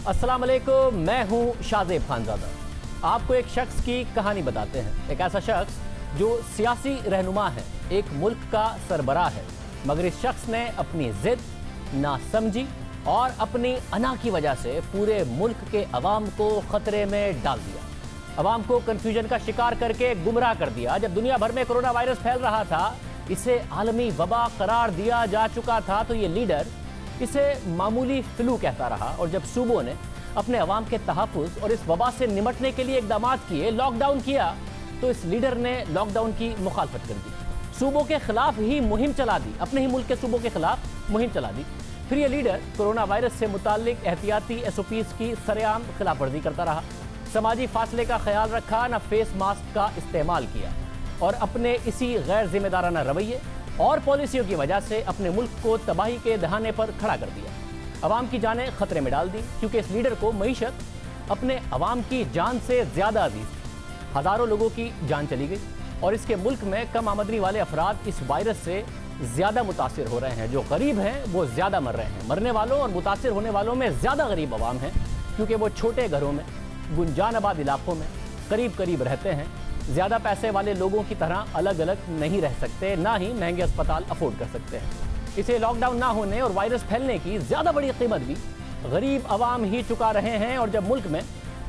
अस्सलाम वालेकुम, मैं हूं शाहजेब खानजादा। आपको एक शख्स की कहानी बताते हैं। एक ऐसा शख्स जो सियासी रहनुमा है, एक मुल्क का सरबराह है, मगर इस शख्स ने अपनी जिद, नासमझी और अपनी अना की वजह से पूरे मुल्क के अवाम को खतरे में डाल दिया। अवाम को कन्फ्यूजन का शिकार करके गुमराह कर दिया। जब दुनिया भर में कोरोना वायरस फैल रहा था, इसे आलमी वबा करार दिया जा चुका था, तो ये लीडर इसे मामूली फ्लू कहता रहा। और जब सूबों ने अपने अवाम के तहफ़्फ़ुज़ और इस वबा से निमटने के लिए इक़दाम किए, लॉकडाउन किया, तो इस लीडर ने लॉकडाउन की मुखालफत कर दी, सूबों के खिलाफ ही मुहिम चला दी, अपने ही मुल्क के सूबों के खिलाफ मुहिम चला दी। फिर ये लीडर कोरोना वायरस से मुताल्लिक एहतियाती SOPs की सरेआम खिलाफ वर्जी करता रहा, समाजी फासले का ख्याल रखा, न फेस मास्क का इस्तेमाल किया और अपने इसी गैर जिम्मेदाराना रवैये और पॉलिसियों की वजह से अपने मुल्क को तबाही के दहाने पर खड़ा कर दिया। अवाम की जानें खतरे में डाल दी, क्योंकि इस लीडर को मईशत अपने अवाम की जान से ज़्यादा अजीज थी। हज़ारों लोगों की जान चली गई और इसके मुल्क में कम आमदनी वाले अफराद इस वायरस से ज़्यादा मुतासिर हो रहे हैं। जो गरीब हैं वो ज़्यादा मर रहे हैं। मरने वालों और मुतासिर होने वालों में ज़्यादा गरीब अवाम हैं, क्योंकि वो छोटे घरों में, गुंजान आबाद इलाकों में करीब करीब रहते हैं। ज़्यादा पैसे वाले लोगों की तरह अलग अलग नहीं रह सकते, ना ही महंगे अस्पताल अफोर्ड कर सकते हैं। इसे लॉकडाउन ना होने और वायरस फैलने की ज़्यादा बड़ी कीमत भी गरीब अवाम ही चुका रहे हैं। और जब मुल्क में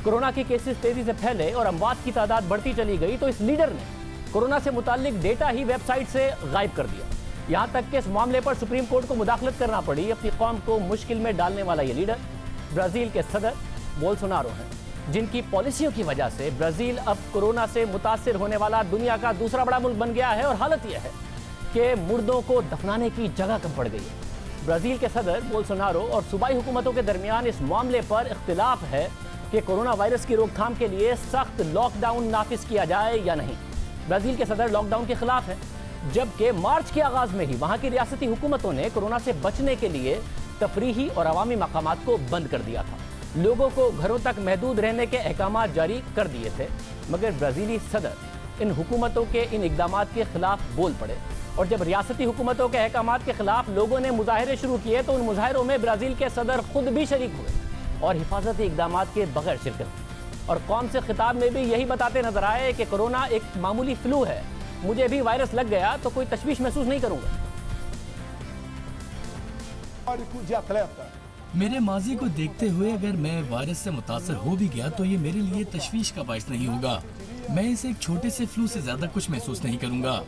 कोरोना के केसेस तेज़ी से फैले और अमवात की तादाद बढ़ती चली गई, तो इस लीडर ने कोरोना से मुताल्लिक डेटा ही वेबसाइट से गायब कर दिया। यहाँ तक कि इस मामले पर सुप्रीम कोर्ट को मुदाखलत करना पड़ी। अपनी कौम को मुश्किल में डालने वाला ये लीडर ब्राज़ील के सदर बोल्सोनारो हैं, जिनकी पॉलिसियों की वजह से ब्राज़ील अब कोरोना से मुतासिर होने वाला दुनिया का दूसरा बड़ा मुल्क बन गया है। और हालत यह है कि मुर्दों को दफनाने की जगह कम पड़ गई है। ब्राज़ील के सदर बोल्सोनारो और सूबाई हुकूमतों के दरमियान इस मामले पर इख्तिलाफ है कि कोरोना वायरस की रोकथाम के लिए सख्त लॉकडाउन नाफिज किया जाए या नहीं। ब्राज़ील के सदर लॉकडाउन के खिलाफ है, जबकि मार्च के आगाज़ में ही वहाँ की रियासती हुकूमतों ने कोरोना से बचने के लिए तफरीही और अवामी मकामात को बंद कर दिया था। लोगों को घरों तक महदूद रहने के अहकाम जारी कर दिए थे। मगर ब्राज़ीली सदर इन हुकूमतों के इन इक़दामात के खिलाफ बोल पड़े। और जब रियासती हुकूमतों के अहकामात के खिलाफ लोगों ने मुजाहरे शुरू किए, तो उन मुजाहरों में ब्राज़ील के सदर खुद भी शरीक हुए और हिफाजती इक़दामात के बगैर शिरकत की। और कौम से खिताब में भी यही बताते नजर आए कि कोरोना एक मामूली फ्लू है, मुझे भी वायरस लग गया तो कोई तशवीश महसूस नहीं करूँगा। मेरे माजी को देखते हुए अगर मैं वायरस से मुतासर हो भी गया तो ये मेरे लिए तशवीश का बाइस नहीं होगा। मैं इसे एक छोटे से फ्लू से ज्यादा कुछ महसूस नहीं करूंगा।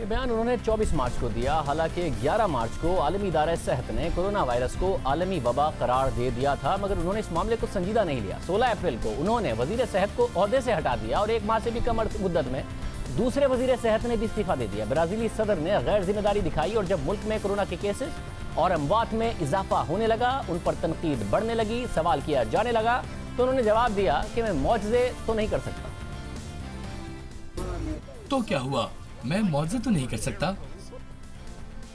ये बयान उन्होंने 24 मार्च को दिया। हालांकि 11 मार्च को आलमी इदारा सेहत ने कोरोना वायरस को आलमी वबा करार दे दिया था, मगर उन्होंने इस मामले को संजीदा नहीं लिया। 16 अप्रैल को उन्होंने वजीर सेहत को ओहदे से हटा दिया और 1 माह से भी कम मुद्दत में दूसरे वजीर सेहत ने भी इस्तीफा दे दिया। ब्राज़ीली सदर ने गैर जिम्मेदारी दिखाई और जब मुल्क में कोरोना के केसेस और अमवात में इजाफा होने लगा, उन पर तनकीद बढ़ने लगी, सवाल किया जाने लगा, तो उन्होंने जवाब दिया कि मैं मौजज़े तो नहीं कर सकता। तो क्या हुआ? मैं मौजज़े तो नहीं कर सकता।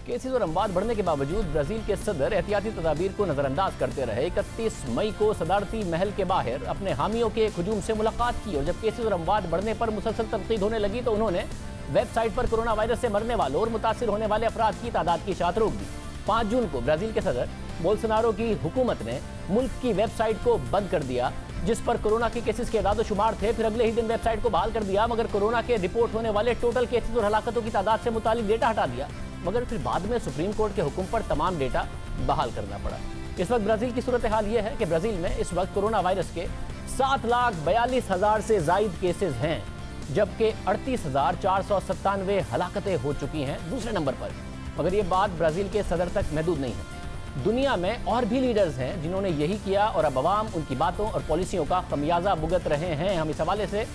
केसेस और अमवात बढ़ने के बावजूद ब्राज़ील के सदर एहतियाती तदाबीर को नज़रअंदाज करते रहे। 31 मई को सदारती महल के बाहर अपने हामियों के एक हुजूम से मुलाकात की और जब केसेस और अमवात बढ़ने पर मुसलसल तनकीद होने लगी, तो उन्होंने वेबसाइट पर कोरोना वायरस से मरने वालों और मुतासिर होने वाले अफराद की तादाद की इशाअत रोक दी। 5 जून को ब्राज़ील के सदर बोल्सोनारो की हुकूमत ने मुल्क की वेबसाइट को बंद कर दिया, जिस पर कोरोना के केसेस के इदाद शुमार थे। फिर अगले ही दिन वेबसाइट को बहाल कर दिया, मगर कोरोना के रिपोर्ट होने वाले टोटल केसेस और हलाकतों की तादाद से मुतालिक डेटा हटा दिया। मगर फिर बाद में सुप्रीम कोर्ट के हुक्म पर तमाम डेटा बहाल करना पड़ा। इस वक्त ब्राज़ील की सूरत हाल ये है कि ब्राज़ील में इस वक्त कोरोना वायरस के 7,42,000 से ज़ायद केसेस हैं, जबकि 38,497 हलाकतें हो चुकी हैं दूसरे नंबर पर। मगर ये बात ब्राज़ील के सदर तक महदूद नहीं है। दुनिया में और भी लीडर्स हैं जिन्होंने यही किया और अब अवाम उनकी बातों और पॉलिसियों का खमियाजा भुगत रहे हैं। हम इस हवाले से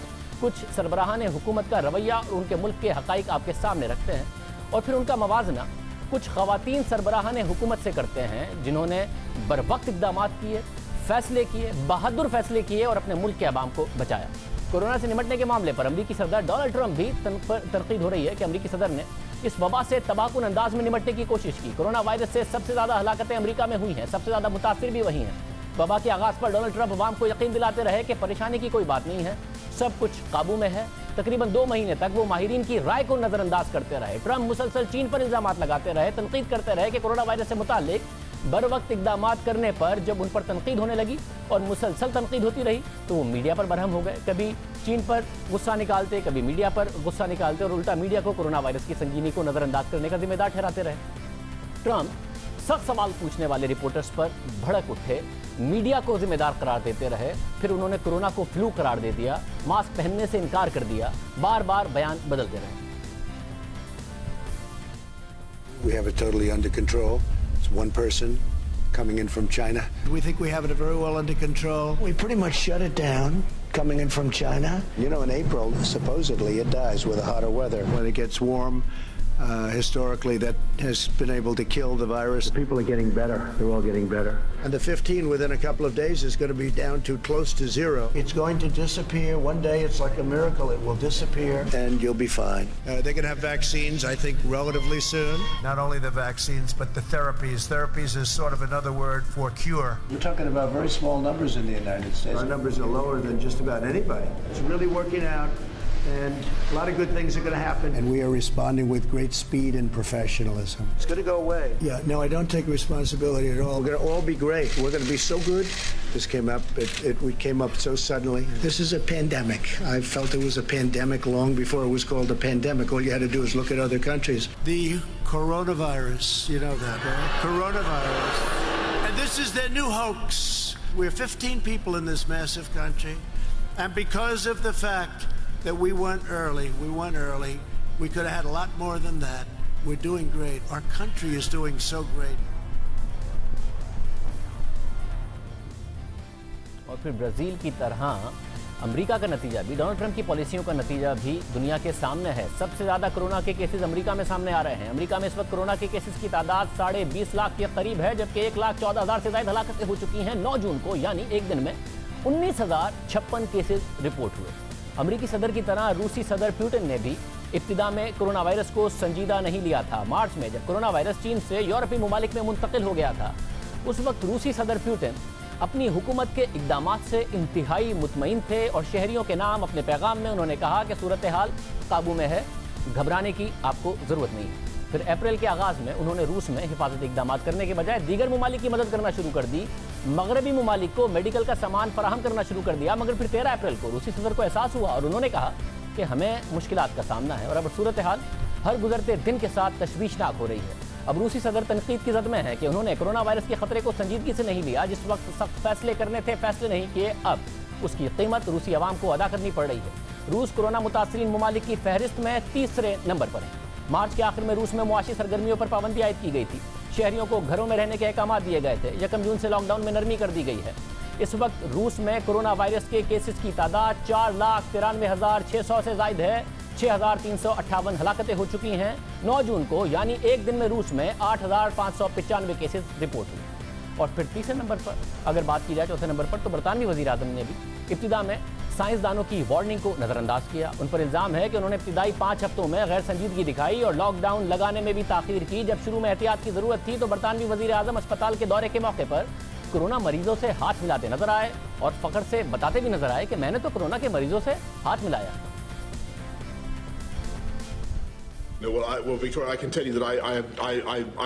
कुछ सरबराहान हुकूमत का रवैया और उनके मुल्क के हक़ाइक़ आपके सामने रखते हैं और फिर उनका मवाजना कुछ ख़वातीन सरबराहान हुकूमत से करते हैं, जिन्होंने बरवक्त इक़दाम किए, फ़ैसले किए, बहादुर फ़ैसले किए और अपने मुल्क के अवाम को बचाया। कोरोना से निमटने के मामले पर अमरीकी सदर डोनाल्ड ट्रंप भी तनकीद हो रही है कि अमरीकी सदर ने इस वबा से तबाहकुन अंदाज में निमटने की कोशिश की। कोरोना वायरस से सबसे ज़्यादा हलाकतें अमरीका में हुई हैं, सबसे ज़्यादा मुतासिर भी वही हैं। वबा के आगाज़ पर डोनाल्ड ट्रंप अवाम को यकीन दिलाते रहे कि परेशानी की कोई बात नहीं है, सब कुछ काबू में है। तकरीबन 2 महीने तक वो माहिरीन की राय को नज़रअंदाज करते रहे। ट्रंप मुसलसल चीन पर इल्ज़ामात लगाते रहे, तनकीद करते रहे कि कोरोना वायरस से मुताल्लिक बर वक्त इक़दामात करने पर जब उन पर तनकीद होने लगी और मुसलसल तनकीद होती रही तो वो मीडिया पर बरहम हो गए। कभी चीन पर गुस्सा निकालते, कभी मीडिया पर गुस्सा निकालते और उल्टा मीडिया को कोरोना वायरस की संगीनी को नज़रअंदाज करने का जिम्मेदार ठहराते रहे। ट्रंप सख्त सवाल पूछने वाले रिपोर्टर्स पर भड़क उठे, मीडिया को जिम्मेदार करार देते रहे, फिर उन्होंने कोरोना को फ्लू करार दे दिया, मास्क पहनने से इनकार कर दिया, बार बार बयान बदलते रहे। We have it totally under control. It's one person coming in from China. We think we have it very well under control. We pretty much shut it down coming in from China. You know, in April, supposedly it dies with the hotter weather. When it gets warm, historically, that has been able to kill the virus. People are getting better. They're all getting better. And the 15 within a couple of days is going to be down to close to zero. It's going to disappear. One day, it's like a miracle. It will disappear, and you'll be fine. They're going to have vaccines, I think, relatively soon. Not only the vaccines, but the therapies. Therapies is sort of another word for cure. We're talking about very small numbers in the United States. Our numbers are lower than just about anybody. It's really working out. And a lot of good things are going to happen. And we are responding with great speed and professionalism. It's going to go away. Yeah, no, I don't take responsibility at all. We're going to all be great. We're going to be so good. This came up, we came up so suddenly. This is a pandemic. I felt it was a pandemic long before it was called a pandemic. All you had to do is look at other countries. The coronavirus, you know that, right? Coronavirus. And this is their new hoax. We're 15 people in this massive country. And because of the fact that we went early, we could have had a lot more than that. We're doing great. Our country is doing so great. और फिर Brazil की तरह America का नतीजा भी, Donald Trump की पॉलिसियों का नतीजा भी दुनिया के सामने है। सबसे ज़्यादा कोरोना के केसेस अमेरिका में सामने आ रहे हैं। अमेरिका में इस वक्त कोरोना के केसेस की तादाद 20.5 लाख के करीब है, जबकि 1,14,000 से ज़्यादा हलाकतें हो चुकी हैं। 9 जून को यानी एक दिन में 19,056 केसेस रिपोर्ट हुए। अमेरिकी सदर की तरह रूसी सदर पुतिन ने भी इब्तिदा में कोरोना वायरस को संजीदा नहीं लिया था। मार्च में जब कोरोना वायरस चीन से यूरोपीय ममालिक में मुंतकिल हो गया था, उस वक्त रूसी सदर पुतिन अपनी हुकूमत के इक़दामात से इंतहाई मुतमईन थे और शहरियों के नाम अपने पैगाम में उन्होंने कहा कि सूरत हाल काबू में है, घबराने की आपको ज़रूरत नहीं है। फिर अप्रैल के आगाज़ में उन्होंने रूस में हिफाजती इक़दामात करने के बजाय दीगर ममालिक की मदद करना शुरू कर दी। मगरबी ममालिक को मेडिकल का सामान फराहम करना शुरू कर दिया। मगर फिर 13 अप्रैल को रूसी सदर को एहसास हुआ और उन्होंने कहा कि हमें मुश्किलात का सामना है और अब सूरत हाल हर गुजरते दिन के साथ तशवीशनाक हो रही है। अब रूसी सदर तनकीद की जद में है कि उन्होंने कोरोना वायरस के खतरे को संजीदगी से नहीं लिया। जिस वक्त सख्त फैसले करने थे, फैसले नहीं किए, अब उसकी कीमत रूसी अवाम को अदा करनी पड़ रही है। रूस कोरोना मुतासरीन ममालिक की फहरिस्त में 3रे नंबर पर है। मार्च के आखिर में रूस में मुआशी सरगर्मियों पर पाबंदी आयद की गई थी। शहरियों को घरों में रहने के अहकामात दिए गए थे। 1 जून से लॉकडाउन में नरमी कर दी गई है। इस वक्त रूस में कोरोना वायरस के केसेस की तादाद 4,93,600 से ज़ायद है। 6,358 हलाकतें हो चुकी हैं। 9 जून को यानी एक दिन में रूस में 8,595 केसेस रिपोर्ट हुए। और फिर तीसरे नंबर पर अगर बात की जाए, चौथे नंबर पर, तो बरतानवी वज़ीर आज़म ने भी इब्तिदा में साइंसदानों की वार्निंग को नज़रअंदाज किया। उन पर इल्ज़ाम है कि उन्होंने इब्तिदाई 5 हफ्तों में गैर संजीदगी दिखाई और लॉकडाउन लगाने में भी ताख़ीर की। जब शुरू में एहतियात की ज़रूरत थी तो बरतानवी वज़ीर आज़म अस्पताल के दौरे के मौके पर कोरोना मरीजों से हाथ मिलाते नजर आए और फ़ख्र से बताते भी नजर आए कि मैंने तो कोरोना के मरीजों से हाथ मिलाया। No, well, Victoria, I can tell you that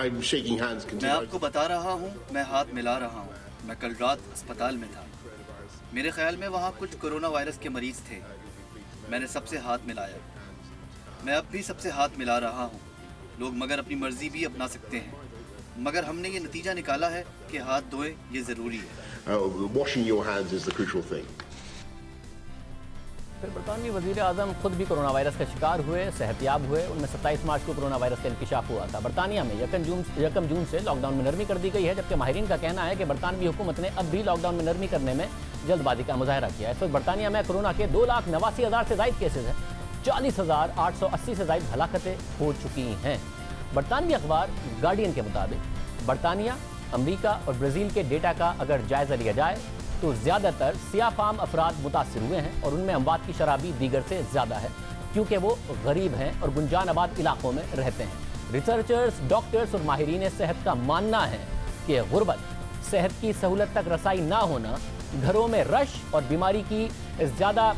I'm shaking hands. मैं आपको बता रहा हूँ, मैं हाथ मिला रहा हूँ। मैं कल रात अस्पताल में था। मेरे ख्याल में वहाँ कुछ कोरोना वायरस के मरीज थे। मैंने सबसे हाथ मिलाया। मैं अब भी सबसे हाथ मिला रहा हूँ। लोग मगर अपनी मर्जी भी अपना सकते हैं, मगर हमने ये नतीजा निकाला है कि हाथ धोएं ये ज़रूरी है। Washing your hands is the crucial thing. फिर बरतानवी वज़ीर आज़म खुद भी कोरोना वायरस का शिकार हुए, सेहतियाब हुए। उनमें 27 मार्च को कोरोना वायरस का इंकशाफ हुआ था। बरतानिया में 1 जून से लॉकडाउन में नरमी कर दी गई है, जबकि माहिरीन का कहना है कि बरतानवी हुकूमत ने अब भी लॉकडाउन में नरमी करने में जल्दबाजी का मुजाहरा किया। इस वक्त बरतानिया में कोरोना के 2,89,000 से ज़ायद केसेज हैं। 40,880 से ज़ायद हलाकतें हो चुकी हैं। बरतानवी अखबार गार्डियन के मुताबिक बरतानिया, अमरीका और ब्राज़ील के डेटा का अगर जायज़ा लिया जाए तो ज़्यादातर सियाफाम अफराद मुतासर हुए हैं और उनमें अमवात की शरह भी दीगर से ज़्यादा है, क्योंकि वो गरीब हैं और गुंजान आबाद इलाकों में रहते हैं। रिसर्चर्स, डॉक्टर्स और माहिरीन सेहत का मानना है कि गुर्बत, सेहत की सहूलत तक रसाई ना होना, घरों में रश और बीमारी की ज़्यादा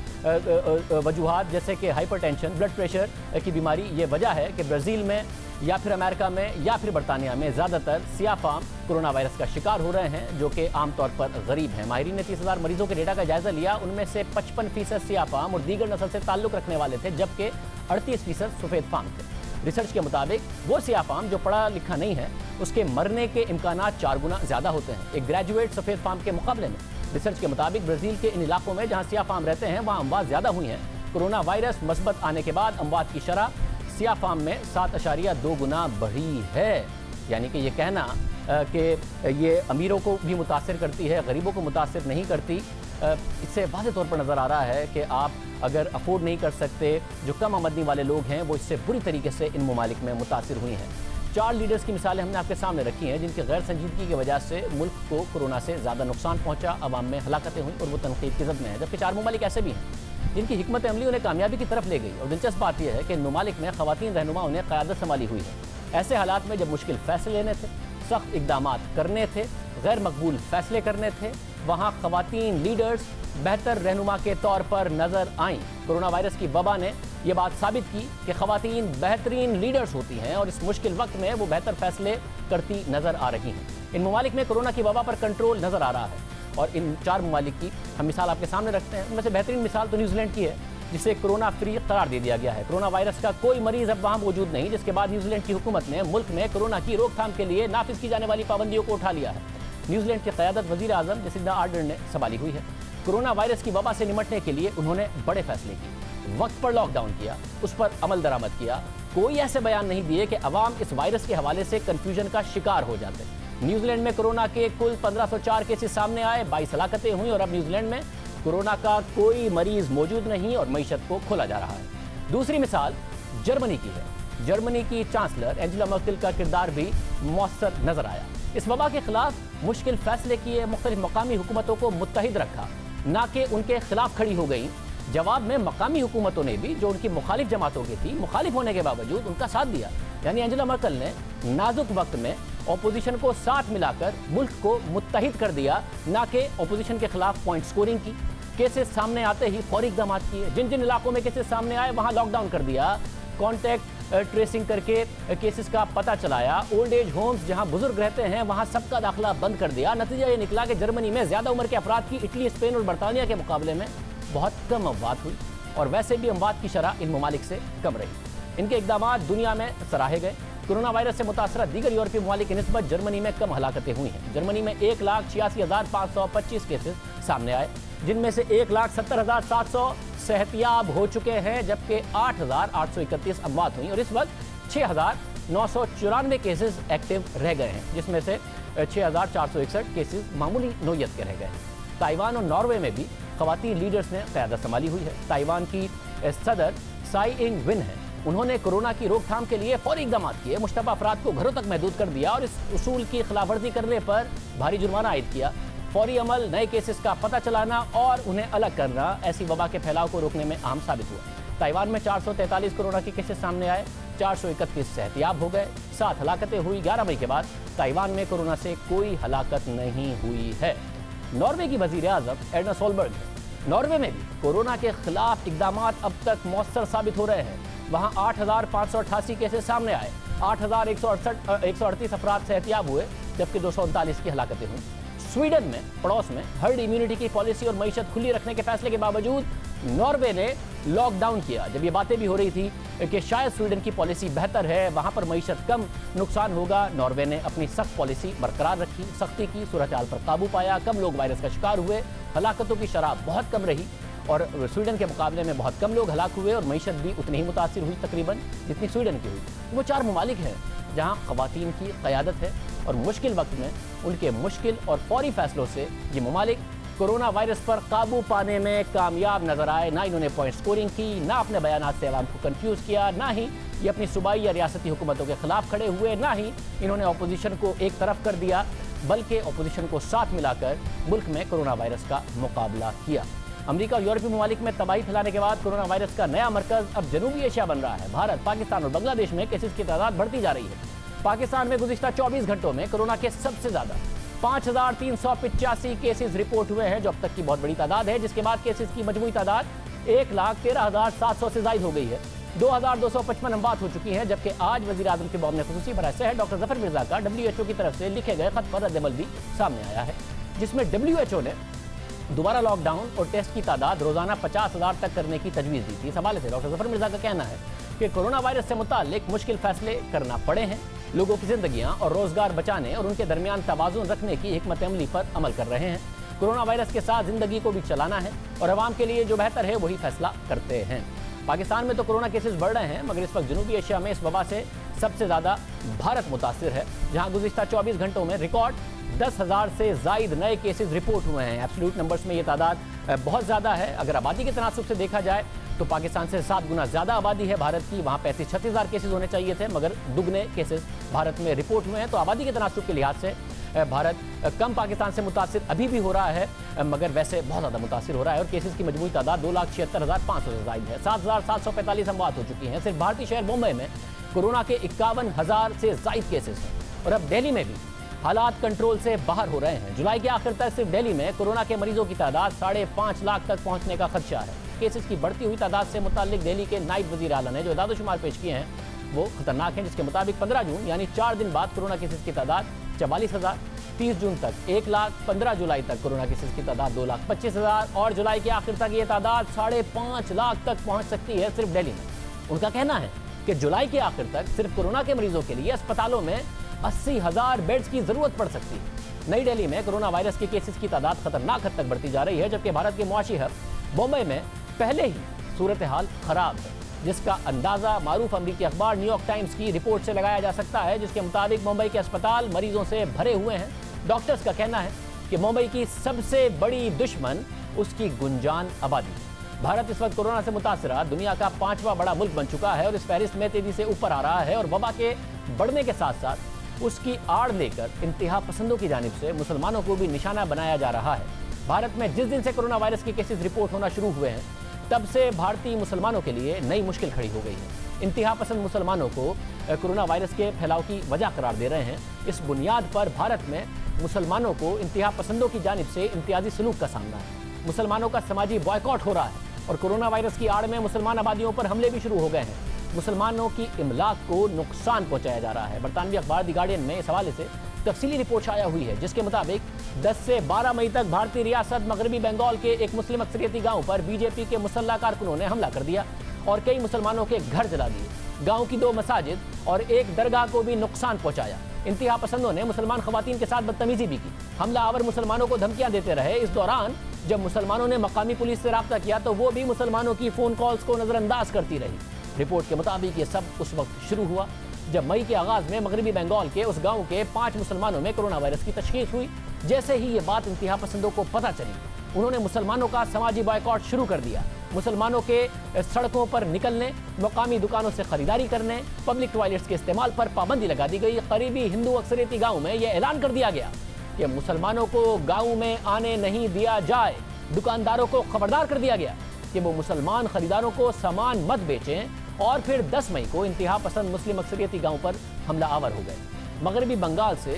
वजूहात जैसे कि हाइपरटेंशन, ब्लड प्रेशर की बीमारी, ये वजह है कि ब्राज़ील में या फिर अमेरिका में या फिर बरतानिया में ज़्यादातर सियाह फाम कोरोना वायरस का शिकार हो रहे हैं, जो कि आमतौर पर गरीब हैं। माहिरीन ने 30,000 मरीजों के डेटा का जायजा लिया। उनमें से 55% सियाह फाम और दीगर नस्ल से ताल्लुक़ रखने वाले थे, जबकि 38% सफ़ेद फाम थे। रिसर्च के मुताबिक वो सियाह फाम जो पढ़ा लिखा नहीं है, उसके मरने के इम्कानात 4 गुना ज़्यादा होते हैं एक ग्रेजुएट सफ़ेद फाम के मुकाबले में। रिसर्च के मुताबिक ब्राज़ील के इन इलाकों में जहाँ सियाह फाम रहते हैं, वहाँ अमवात ज़्यादा हुई हैं। कोरोना वायरस मस्बत आने के बाद अमवात की शरह सियाह फाम में 7.2 गुना बढ़ी है। यानी कि ये कहना कि ये अमीरों को भी मुतासिर करती है, गरीबों को मुतासिर नहीं करती, इससे वाज़ेह तौर पर नज़र आ रहा है कि आप अगर अफोर्ड नहीं कर सकते, जो कम आमदनी वाले लोग हैं वो इससे बुरी तरीके से इन ममालिक में मुतासिर हुई हैं। 4 लीडर्स की मिसालें हमने आपके सामने रखी हैं, जिनकी गैर संजीदगी की वजह से मुल्क को कोरोना से ज़्यादा नुकसान पहुँचा, अवाम में हलाकतें हुई और वो तनकीद की ज़द में है। जबकि 4 ममालिक ऐसे भी हैं जिनकी हिकमत अमली उन्हें कामयाबी की तरफ ले गई। और दिलचस्प बात यह है कि इन ममालिक में ख़वातीन रहनुमाओं ने क़यादत संभाली हुई है। ऐसे हालात में जब मुश्किल फ़ैसले लेने थे, सख्त इक़दामात करने थे, गैर मकबूल फ़ैसले करने थे, वहाँ ख़वातीन लीडर्स बेहतर रहनुमा के तौर पर नज़र आईं। कोरोना वायरस की वबा ने यह बात साबित की कि ख़वातीन बेहतरीन लीडर्स होती हैं और इस मुश्किल वक्त में वो बेहतर फ़ैसले करती नज़र आ रही हैं। इन ममालिक में कोरोना की वबा पर कंट्रोल नज़र आ रहा है और इन 4 ममालिक की हम मिसाल आपके सामने रखते हैं। उनमें से बेहतरीन मिसाल तो न्यूजीलैंड की है, जिसे कोरोना फ्री करार दे दिया गया है। कोरोना वायरस का कोई मरीज अब वहाँ मौजूद नहीं, जिसके बाद न्यूजीलैंड की हुकूमत ने मुल्क में कोरोना की रोकथाम के लिए नाफिज की जाने वाली पाबंदियों को उठा लिया है। न्यूजीलैंड की क़यादत वज़ीर आज़म जसिंदा आर्डर्न ने संभाली हुई है। कोरोना वायरस की वबा से निमटने के लिए उन्होंने बड़े फैसले किए, वक्त पर लॉकडाउन किया, उस पर अमल दरामद किया। कोई ऐसे बयान नहीं दिए कि अवाम इस वायरस के हवाले से कन्फ्यूजन का शिकार हो जाते। न्यूजीलैंड में कोरोना के कुल 1504 केसेस सामने आए, 22 हलाकतें हुई और अब न्यूजीलैंड में कोरोना का कोई मरीज मौजूद नहीं और मईशत को खोला जा रहा है। दूसरी मिसाल जर्मनी की है। जर्मनी की चांसलर एंजेला मर्केल का किरदार भी मौसर नजर आया। इस वबा के खिलाफ मुश्किल फैसले किए, मुख्तलिफ मकामी हुकूमतों को मुत्तहिद रखा, ना कि उनके खिलाफ खड़ी हो गई। जवाब में मकामी हुकूमतों ने भी, जो उनकी मुखालिफ जमातों की थी, मुखालिफ होने के बावजूद उनका साथ दिया। यानी एंजेला मर्केल ने नाजुक वक्त में अपोजिशन को साथ मिलाकर मुल्क को मुत्तहिद कर दिया, ना कि अपोजिशन के खिलाफ पॉइंट स्कोरिंग की। केसेस सामने आते ही फौरी इक़दाम किए। जिन जिन इलाकों में केसेस सामने आए वहाँ लॉकडाउन कर दिया, कॉन्टैक्ट ट्रेसिंग करके केसेस का पता चलाया। ओल्ड एज होम्स जहाँ बुजुर्ग रहते हैं वहाँ सबका दाखिला बंद कर दिया। नतीजा ये निकला कि जर्मनी में ज़्यादा उम्र के अफराद की इटली, स्पेन और बरतानिया के मुकाबले में बहुत कम अमवात हुई और वैसे भी अमवात की शरह इन ममालिक से कम रही। इनके इक़दामात दुनिया में सराहे गए। कोरोना वायरस से मुतासरा दीगर यूरोपीय ममालिक की निस्बत जर्मनी में कम हलाकतें हुई हैं। जर्मनी में 1,86,525 केसेस सामने आए, जिनमें से 1,70,700 सेहतियाब हो चुके हैं, जबकि 8,831 अमवात हुई और इस वक्त 6,994 केसेस एक्टिव रह गए हैं, जिसमें से 6,461 केसेस मामूली नोयत के रह गए हैं। ताइवान और नॉर्वे में भी ख़वातीन लीडर्स ने क़यादत संभाली हुई है। ताइवान की सदर साई इंग विन है। उन्होंने कोरोना की रोकथाम के लिए फौरी इक़दाम किए, मुश्तबा अफराद को घरों तक महदूद कर दिया और इस उसूल की खिलाफवर्जी करने पर भारी जुर्माना आयद किया। फौरी अमल, नए केसेस का पता चलाना और उन्हें अलग करना ऐसी वबा के फैलाव को रोकने में अहम साबित हुआ। ताइवान में 443 कोरोना के केसेस सामने आए, 431 सेहतियाब हो गए, 7 हलाकतें हुई। 11 मई के बाद ताइवान में कोरोना से कोई हलाकत नहीं हुई है। नॉर्वे की वज़ीर आज़म एर्ना सोलबर्ग है। नॉर्वे में भी कोरोना के खिलाफ इक़दामात अब तक मौसर साबित हो रहे हैं। वहाँ 8,588 केसेस सामने आए, 8,138 अफराद सेहतियाब हुए, जबकि 239 की हलाकतें हुई। स्वीडन में, पड़ोस में, हर्ड इम्यूनिटी की पॉलिसी और मईशत खुली रखने के फैसले के बावजूद नॉर्वे ने लॉकडाउन किया। जब ये बातें भी हो रही थी कि शायद स्वीडन की पॉलिसी बेहतर है, वहाँ पर मईशत कम नुकसान होगा, नॉर्वे ने अपनी सख्त पॉलिसी बरकरार रखी, सख्ती की, सूरत हाल पर काबू पाया, कम लोग वायरस का शिकार हुए, हलाकतों की शरह बहुत कम रही और स्वीडन के मुकाबले में बहुत कम लोग हलाक हुए और मईशत भी उतनी ही मुतासिर हुई तकरीबन जितनी स्वीडन की हुई। वो 4 ममालिक हैं जहाँ ख़वातीन की क़यादत है और मुश्किल वक्त में उनके मुश्किल और फौरी फैसलों से ये ममालिक कोरोना वायरस पर काबू पाने में कामयाब नजर आए। ना इन्होंने पॉइंट स्कोरिंग की, ना अपने बयानात से अवाम को कंफ्यूज किया, ना ही ये अपनी सूबाई या रियासती हुकूमतों के खिलाफ खड़े हुए, ना ही इन्होंने अपोजिशन को एक तरफ कर दिया, बल्कि अपोजिशन को साथ मिलाकर मुल्क में कोरोना वायरस का मुकाबला किया। अमेरिका और यूरोपीय ममालिक में तबाही फैलाने के बाद कोरोना वायरस का नया मरकज अब जनूबी एशिया बन रहा है। भारत, पाकिस्तान और बांग्लादेश में केसेस की तादाद बढ़ती जा रही है। पाकिस्तान में गुज़िश्ता 24 घंटों में कोरोना के सबसे ज़्यादा 5,385 केसेस रिपोर्ट हुए हैं, जो अब तक की बहुत बड़ी तादाद है, जिसके बाद केसेस की मजमूई तादाद 1,13,700 से ज़ायद हो गई है। 2255 अमवात हो चुकी हैं, जबकि आज वज़ीर आज़म के बयान खुसूसी बराए शहर डॉक्टर जफर मिर्जा का WHO की तरफ से लिखे गए खत पर रद्द-ए-अमल भी सामने आया है, जिसमें WHO ने दोबारा लॉकडाउन और टेस्ट की तादाद रोजाना 50,000 तक करने की तजवीज़ दी थी। इस हवाले से डॉक्टर जफर मिर्जा का कहना है कि कोरोना वायरस से मुताल्लिक मुश्किल फैसले करना पड़े हैं, लोगों की जिंदगियां और रोजगार बचाने और उनके दरमियान तवाज़ुन रखने की हिकमत अमली पर अमल कर रहे हैं। कोरोना वायरस के साथ जिंदगी को भी चलाना है और अवाम के लिए जो बेहतर है वही फैसला करते हैं। पाकिस्तान में तो कोरोना केसेस बढ़ रहे हैं, मगर इस वक्त जनूबी एशिया में इस वबा से सबसे ज़्यादा भारत मुतासिर है, जहाँ गुज़िश्ता 24 घंटों में रिकॉर्ड 10,000 से ज़ायद नए केसेस रिपोर्ट हुए हैं। एब्सोल्यूट नंबर्स में ये तादाद बहुत ज़्यादा है। अगर आबादी के तनासुब से देखा जाए तो पाकिस्तान से 7 गुना ज़्यादा आबादी है भारत की, वहाँ 35-36,000 केसेस होने चाहिए थे, मगर दुगने केसेस भारत में रिपोर्ट हुए हैं। तो आबादी के तनासुब के लिहाज से भारत कम पाकिस्तान से मुतासिर अभी भी हो रहा है, मगर वैसे बहुत ज़्यादा मुतासिर हो रहा है और केसेस की मजमूई तादाद 2,76,500 से ज़ायद है। 7,745 अमवात हो चुकी हैं। सिर्फ भारतीय शहर मुंबई में कोरोना के 51,000 से ज़ायद केसेस हैं और अब दिल्ली में भी हालात कंट्रोल से बाहर हो रहे हैं। जुलाई के आखिर तक सिर्फ दिल्ली में कोरोना के मरीजों की तादाद 5.5 लाख तक पहुंचने का खदशा है। केसेस की बढ़ती हुई तादाद से मुताल्लिक दिल्ली के नायब वज़ीर आला ने जो इदाद-ओ-शुमार पेश किए हैं वो खतरनाक हैं, जिसके मुताबिक 15 जून यानी 4 दिन बाद कोरोना केसेस की तादाद 44,000, 30 जून तक 1 लाख, 15 जुलाई तक कोरोना केसेस की तादाद 2,25,000 और जुलाई के आखिर तक ये तादाद 5.5 लाख तक पहुंच सकती है सिर्फ दिल्ली में। उनका कहना है कि जुलाई के आखिर तक सिर्फ कोरोना के मरीजों के लिए अस्पतालों में 80,000 बेड्स की जरूरत पड़ सकती है। नई दिल्ली में कोरोना वायरस के केसेस की तादाद खतरनाक हद तक बढ़ती जा रही है, जबकि भारत के मुआशी हब बॉम्बे में पहले ही सूरत हाल खराब है, जिसका अंदाजा मारूफ अमरीकी अखबार न्यूयॉर्क टाइम्स की रिपोर्ट से लगाया जा सकता है, जिसके मुताबिक मुंबई के अस्पताल मरीजों से भरे हुए हैं। डॉक्टर्स का कहना है कि मुंबई की सबसे बड़ी दुश्मन उसकी गुंजान आबादी है। भारत इस वक्त कोरोना से मुतासरा दुनिया का 5वां बड़ा मुल्क बन चुका है और इस फहरिस्त में तेजी से ऊपर आ रहा है और वबा के बढ़ने के साथ साथ उसकी आड़ लेकर इंतहा पसंदों की जानिब से मुसलमानों को भी निशाना बनाया जा रहा है। भारत में जिस दिन से कोरोना वायरस के केसेस रिपोर्ट होना शुरू हुए हैं तब से भारतीय मुसलमानों के लिए नई मुश्किल खड़ी हो गई है। इंतहा पसंद मुसलमानों को कोरोना वायरस के फैलाव की वजह करार दे रहे हैं। इस बुनियाद पर भारत में मुसलमानों को इंतहा पसंदों की जानिब से इम्तियाजी सलूक का सामना है। मुसलमानों का समाजी बॉयकॉट हो रहा है और कोरोना वायरस की आड़ में मुसलमान आबादियों पर हमले भी शुरू हो गए हैं। मुसलमानों की इमलाक को नुकसान पहुंचाया जा रहा है। बरतानवी अखबार द गार्डियन में इस हवाले से तफसीली रिपोर्ट शाया हुई है, जिसके मुताबिक 10 से 12 मई तक भारतीय रियासत मगरबी बंगाल के एक मुस्लिम अक्सरियती गांव पर बीजेपी के मुसल्लह कारकुनों ने हमला कर दिया और कई मुसलमानों के घर जला दिए। गांव की 2 मसाजिद और एक दरगाह को भी नुकसान पहुंचाया। इंतहा पसंदों ने मुसलमान खवातीन के साथ बदतमीजी भी की। हमला आवर मुसलमानों को धमकियां देते रहे। इस दौरान जब मुसलमानों ने मकामी पुलिस से राब्ता किया तो वो भी मुसलमानों की फोन कॉल्स को नजरअंदाज करती रही। रिपोर्ट के मुताबिक ये सब उस वक्त शुरू हुआ जब मई के आगाज में मगरबी बंगाल के उस गांव के 5 मुसलमानों में कोरोना वायरस की तशखीस हुई। जैसे ही ये बात इंतहा पसंदों को पता चली, उन्होंने मुसलमानों का समाजी बॉयकॉट शुरू कर दिया। मुसलमानों के सड़कों पर निकलने, मकामी दुकानों से खरीदारी करने, पब्लिक टॉयलेट्स के इस्तेमाल पर पाबंदी लगा दी गई। करीबी हिंदू अक्सरियती गाँव में यह ऐलान कर दिया गया कि मुसलमानों को गाँव में आने नहीं दिया जाए। दुकानदारों को खबरदार कर दिया गया कि वो मुसलमान खरीदारों को सामान मत बेचें और फिर 10 मई को इंतहा पसंद मुस्लिम अक्सरियती गांव पर हमला आवर हो गए। मगरबी बंगाल से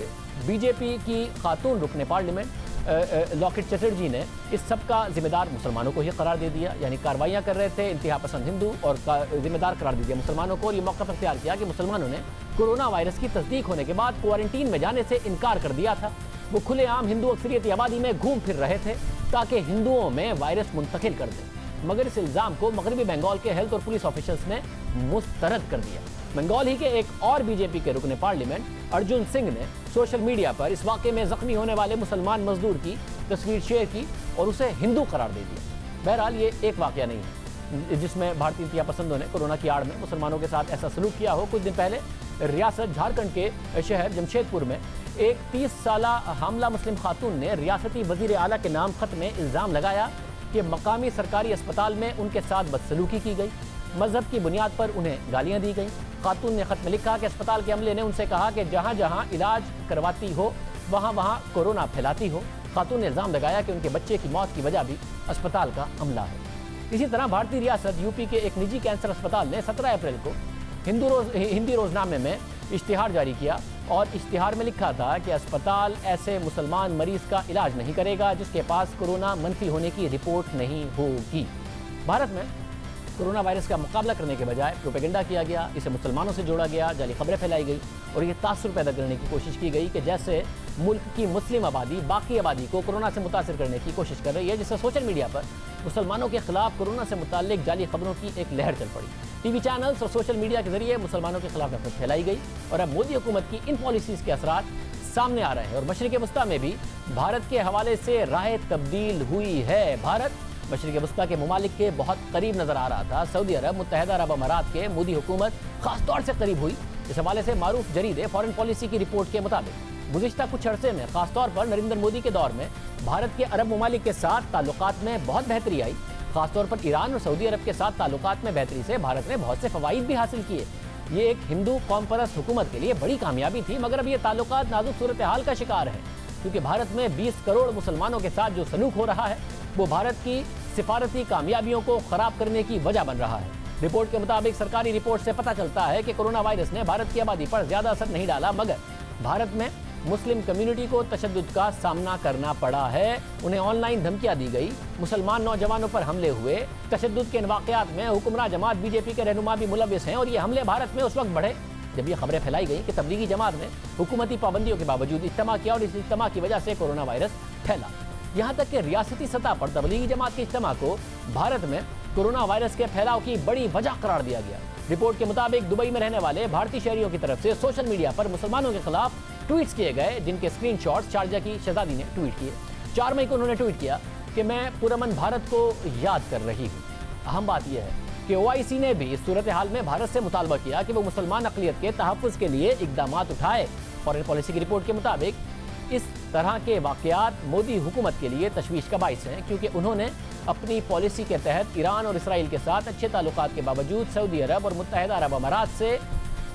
बीजेपी की खातून रुकने पार्लियामेंट लॉकेट चटर्जी ने इस सब का जिम्मेदार मुसलमानों को ही करार दे दिया, यानी कार्रवाइयां कर रहे थे इंतहा पसंद हिंदू और जिम्मेदार करार दे दिया मुसलमानों को। और ये मौका अख्तियार किया कि मुसलमानों ने कोरोना वायरस की तस्दीक होने के बाद क्वारंटीन में जाने से इनकार कर दिया था। वो खुलेआम हिंदू अक्सरियती आबादी में घूम फिर रहे थे ताकि हिंदुओं में वायरस मुंतकिल कर दें, मगर इस इल्ज़ाम को मगरबी बंगाल के हेल्थ और पुलिस ऑफिशियल्स ने मुस्तरद कर दिया। बंगाल ही के एक और बीजेपी के रुकने पार्लियामेंट अर्जुन सिंह ने सोशल मीडिया पर इस वाक़े में जख्मी होने वाले मुसलमान मजदूर की तस्वीर शेयर की और उसे हिंदू करार दे दिया। बहरहाल ये एक वाक़या नहीं है जिसमें भारतीय इंतहा पसंदों ने कोरोना की आड़ में मुसलमानों के साथ ऐसा सलूक किया हो। कुछ दिन पहले रियासत झारखंड के शहर जमशेदपुर में एक 30 साला हामला मुस्लिम खातून ने रियासती वजीर आला के नाम खत में इल्ज़ाम लगाया कि मकामी सरकारी अस्पताल में उनके साथ बदसलूकी की गई, मजहब की बुनियाद पर उन्हें गालियां दी गई। खातून ने खत में लिखा कि अस्पताल के अमले ने उनसे कहा कि जहां जहां इलाज करवाती हो वहां वहां कोरोना फैलाती हो। खातून ने इल्ज़ाम लगाया कि उनके बच्चे की मौत की वजह भी अस्पताल का अमला है। इसी तरह भारतीय रियासत यूपी के एक निजी कैंसर अस्पताल ने 17 अप्रैल को हिंदी रोजनामे में इश्तिहार जारी किया और इश्तिहार में लिखा था कि अस्पताल ऐसे मुसलमान मरीज का इलाज नहीं करेगा जिसके पास कोरोना मनफी होने की रिपोर्ट नहीं होगी। भारत में कोरोना वायरस का मुकाबला करने के बजाय प्रोपेगेंडा किया गया, इसे मुसलमानों से जोड़ा गया, जाली खबरें फैलाई गई और ये तासुर पैदा करने की कोशिश की गई कि जैसे मुल्क की मुस्लिम आबादी बाकी आबादी को कोरोना से मुतासिर करने की कोशिश कर रही है, जिससे सोशल मीडिया पर मुसलमानों के खिलाफ कोरोना से मुताल्लिक जाली खबरों की एक लहर चल पड़ी। टीवी चैनल्स और सोशल मीडिया के जरिए मुसलमानों के खिलाफ नफरत फैलाई गई और अब मोदी हुकूमत की इन पॉलिसीज़ के असरात सामने आ रहे हैं और मशरिक़ वस्ता में भी भारत के हवाले से राह तब्दील हुई है। भारत मशरिक़ वस्ता के ममालिक के बहुत करीब नज़र आ रहा था। सऊदी अरब, मुत्तहिदा अरब अमारात के मोदी हुकूमत ख़ास तौर से करीब हुई। इस हवाले से मारूफ जरीदे फॉरेन पॉलिसी की रिपोर्ट के मुताबिक गुज़िश्ता कुछ अरसे में ख़ासतौर पर नरेंद्र मोदी के दौर में भारत के अरब ममालिक के साथ ताल्लुकात में बहुत बेहतरी आई। ख़ासतौर पर ईरान और सऊदी अरब के साथ ताल्लुकात में बेहतरी से भारत ने बहुत से फ़वाइद भी हासिल किए। ये एक हिंदू कौम परस्त हुकूमत के लिए बड़ी कामयाबी थी, मगर अब ये ताल्लुकात नाजुक सूरत हाल का शिकार है क्योंकि भारत में 20 करोड़ मुसलमानों के साथ जो सलूक हो रहा है वो भारत की सिफारती कामयाबियों को ख़राब करने की वजह बन रहा है। रिपोर्ट के मुताबिक सरकारी रिपोर्ट से पता चलता है कि कोरोना वायरस ने भारत की आबादी पर ज़्यादा असर नहीं डाला, मगर भारत में मुस्लिम कम्युनिटी को तशद्दुद का सामना करना पड़ा है। उन्हें ऑनलाइन धमकियां दी गई, मुसलमान नौजवानों पर हमले हुए। तशद्दुद के इन वाक़यात में हुक्मरान जमात बीजेपी के रहनुमा भी मुलव्विस हैं और ये हमले भारत में उस वक्त बढ़े जब ये खबरें फैलाई गई कि तबलीगी जमात ने हुकूमती पाबंदियों के बावजूद इज्तिमा किया और इस इज्तिमा की वजह से कोरोना वायरस फैला। यहाँ तक कि रियासती सतह पर तबलीगी जमात के इज्तिमा को भारत में कोरोना वायरस के फैलाव की बड़ी वजह करार दिया गया। रिपोर्ट के मुताबिक दुबई में रहने वाले भारतीय शहरियों की तरफ से सोशल मीडिया पर मुसलमानों के खिलाफ ट्वीट्स किए गए, जिनके स्क्रीनशॉट्स शारजा की शहजादी ने ट्वीट किए। 4 मई को उन्होंने ट्वीट किया कि मैं पुरअमन भारत को याद कर रही हूँ। अहम बात यह है कि OIC ने भी इस सूरत हाल में भारत से मुतालबा किया कि वो मुसलमान अक़लियत के तहफ़्फ़ुज़ के लिए इक़दामात उठाए। फॉरेन पॉलिसी की रिपोर्ट के मुताबिक इस तरह के वाक़यात मोदी हुकूमत के लिए तशवीश का बाइस हैं क्योंकि उन्होंने अपनी पॉलिसी के तहत ईरान और इसराइल के साथ अच्छे ताल्लुकात के बावजूद सऊदी अरब और मुत्तहिदा अरब अमारात से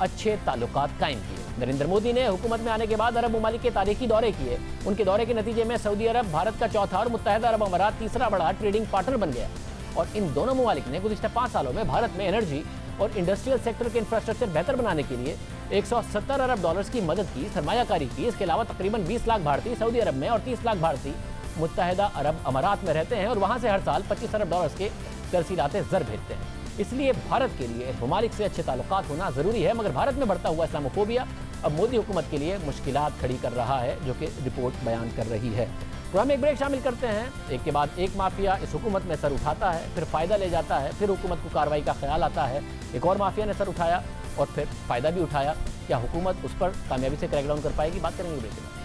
अच्छे ताल्लुकात कायम किए। नरेंद्र मोदी ने हुकूमत में आने के बाद अरब ममालिक के तारीखी दौरे किए। उनके दौरे के नतीजे में सऊदी अरब भारत का चौथा और मुत्तहिदा अरब अमारात तीसरा बड़ा ट्रेडिंग पार्टनर बन गया और इन दोनों ममालिक ने गुज़िश्ता 5 सालों में भारत में एनर्जी और इंडस्ट्रियल सेक्टर के इंफ्रास्ट्रक्चर बेहतर बनाने के लिए 170 अरब डॉलर्स की मदद की, सरमायाकारी की। इसके अलावा तकरीबन 20 लाख भारतीय सऊदी अरब में और 30 लाख भारतीय मुत्तहिदा अरब अमारात में रहते हैं और वहाँ से हर साल 25 अरब डॉलर्स के तरसीलाते ज़र भेजते हैं। इसलिए भारत के लिए ममालिक से अच्छे ताल्लुकात होना ज़रूरी है, मगर भारत में बढ़ता हुआ इस्लामोफोबिया अब मोदी हुकूमत के लिए मुश्किलात खड़ी कर रहा है, जो कि रिपोर्ट बयान कर रही है। तो हम एक ब्रेक शामिल करते हैं। एक के बाद एक माफिया इस हुकूमत में सर उठाता है, फिर फ़ायदा ले जाता है, फिर हुकूमत को कार्रवाई का ख्याल आता है। एक और माफिया ने सर उठाया और फिर फ़ायदा भी उठाया। क्या हुकूमत उस पर कामयाबी से क्रैकडाउन कर पाएगी? बात करेंगे ब्रेक के बाद।